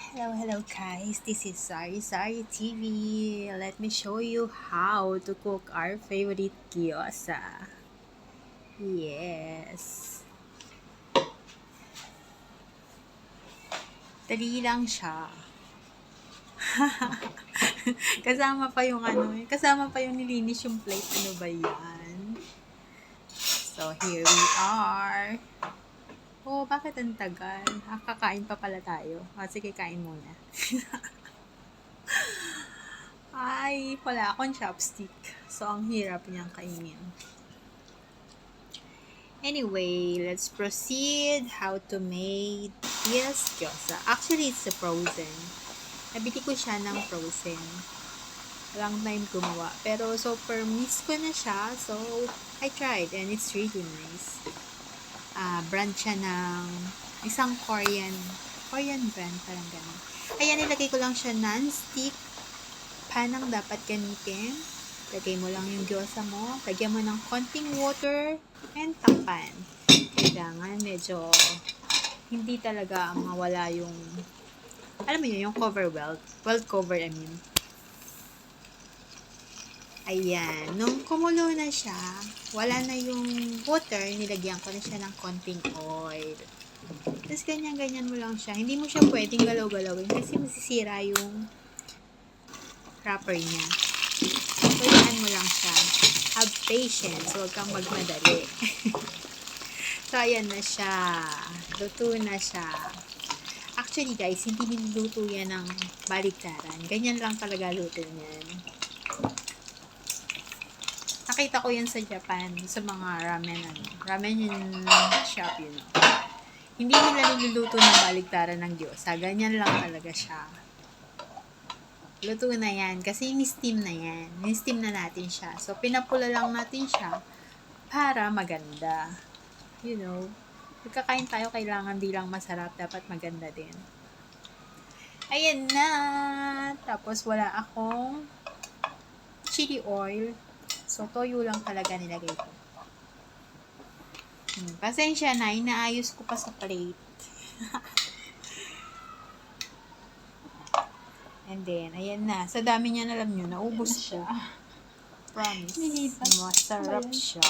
Hello guys, this is Sari TV. Let me show you how to cook our favorite gyoza. Yes. Dali lang siya. kasama pa yung nilinis yung plate. Ano ba yan? So, here we are. Oh, bakit ang tagal? Kakain pa pala tayo. Sige, kain muna. Ay, wala akong chopstick. So, ang hirap niyang kainin. Anyway, let's proceed how to make this gyoza. Actually, it's a frozen. Nabili ko siya ng frozen. Long time gumawa. Pero, super miss ko na siya. So, I tried and it's really nice. Brand siya ng isang Korean brand. Parang ganun. Ayan, nilagay ko lang siya non-stick pan ang dapat gamitin. Lagay mo lang yung gyoza mo. Lagyan mo ng konting water and takpan. Kailangan medyo hindi talaga mawala yung alam mo yun, yung cover well cover, I mean. Ayan. Nung kumulo na siya, wala na yung water, nilagyan ko na siya ng konting oil. Tapos ganyan-ganyan mo lang siya. Hindi mo siya pwedeng galaw-galawin kasi masisira yung wrapper niya. Tuloyan mo lang siya. Have patience. Huwag kang magmadali. So, ayan na siya. Luto na siya. Actually, guys, hindi niluto yan ng baliktaran. Ganyan lang talaga luto niyan. Nakita ko yan sa Japan, sa mga ramen shop, you know. Hindi nila niluluto ng baliktaran ng gyoza. Ganyan lang talaga siya. Luto na yan. Kasi ni-steam na yan. Ni-steam na natin siya. So, pinapula lang natin siya para maganda. You know, pagkakain tayo, kailangan di lang masarap. Dapat maganda din. Ayan na. Tapos, wala akong chili oil. So, toyo lang talaga nilagay ko. Pasensya na. Inaayos ko pa sa plate. And then, ayan na. Sa dami niya, alam nyo, naubos siya. Promise. Masarap siya.